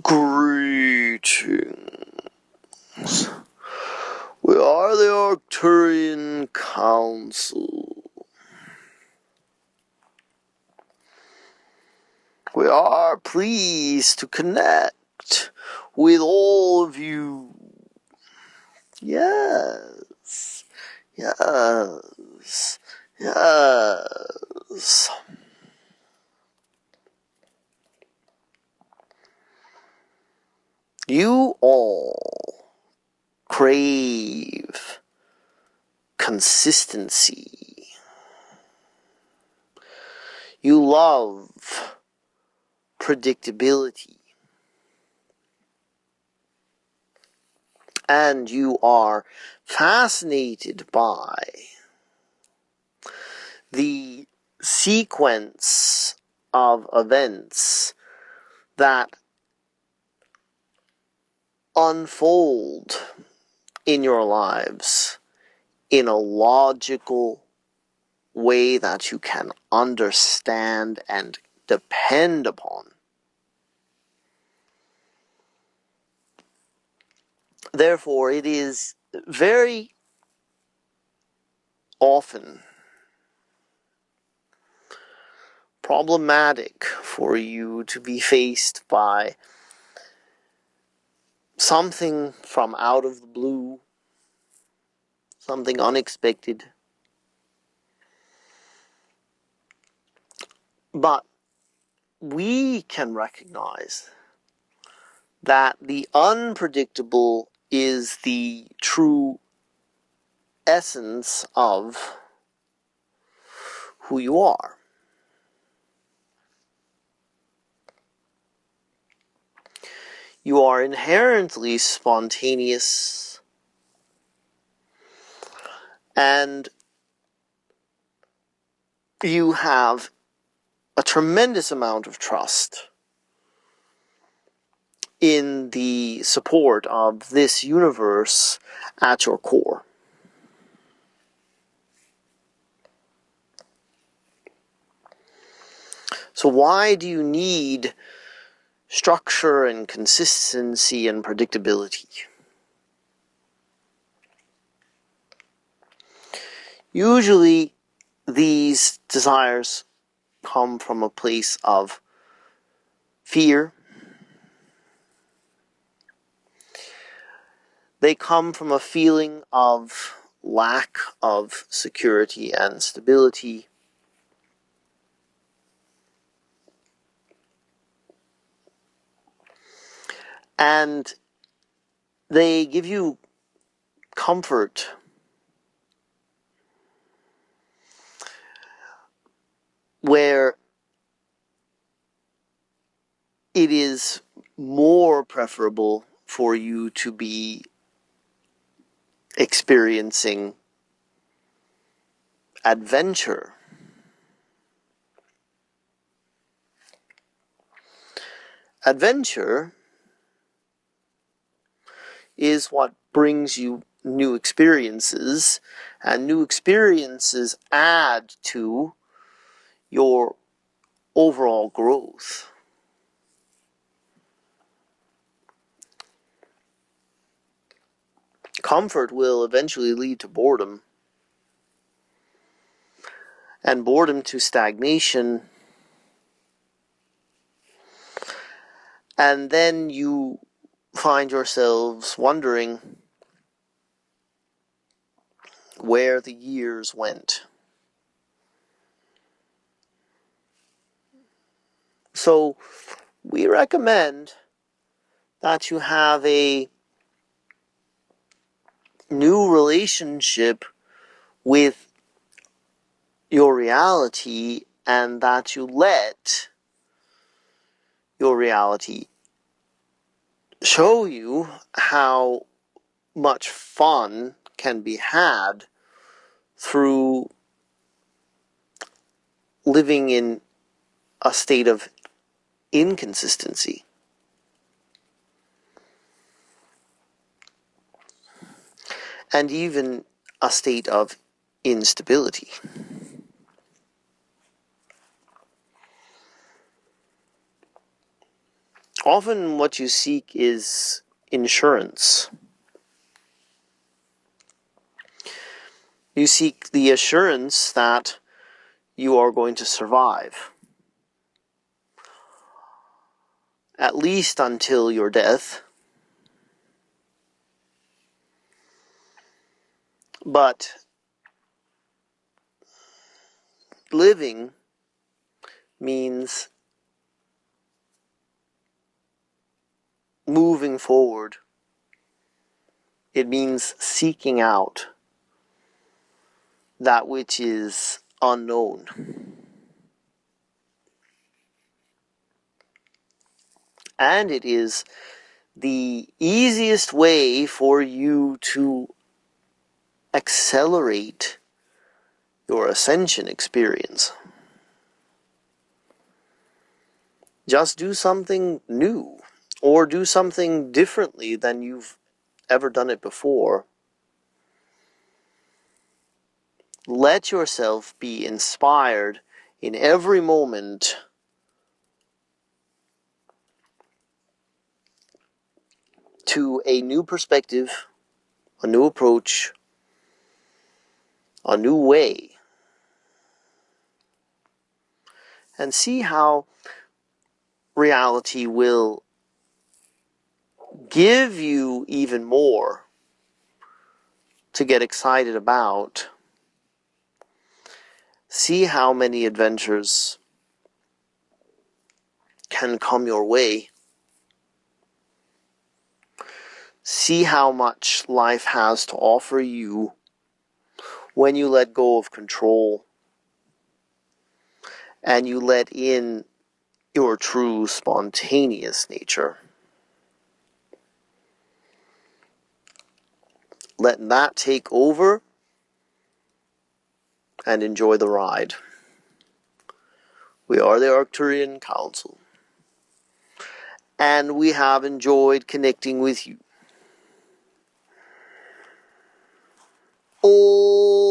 Greetings. We are the Arcturian Council. We are pleased to connect with all of you. Yes. Yes. Yes. You all crave consistency. You love predictability. And you are fascinated by the sequence of events that unfold in your lives in a logical way that you can understand and depend upon. Therefore, it is very often problematic for you to be faced by something from out of the blue, something unexpected. But we can recognize that the unpredictable is the true essence of who you are. You are inherently spontaneous, and you have a tremendous amount of trust in the support of this universe at your core. So why do you need structure and consistency and predictability? Usually, these desires come from a place of fear. They come from a feeling of lack of security and stability. And they give you comfort where it is more preferable for you to be experiencing adventure. Adventure is what brings you new experiences, and new experiences add to your overall growth. Comfort will eventually lead to boredom, and boredom to stagnation, and then you find yourselves wondering where the years went. So we recommend that you have a new relationship with your reality, and that you let your reality show you how much fun can be had through living in a state of inconsistency. And even a state of instability. Often what you seek is insurance. You seek the assurance that you are going to survive, at least until your death. But living means moving forward. It means seeking out that which is unknown. And it is the easiest way for you to accelerate your ascension experience. Just do something new, or do something differently than you've ever done it before. Let yourself be inspired in every moment to a new perspective, a new approach, a new way. And see how reality will give you even more to get excited about. See how many adventures can come your way. See how much life has to offer you when you let go of control and you let in your true spontaneous nature. Let that take over and enjoy the ride. We are the Arcturian Council, and we have enjoyed connecting with you. Oh.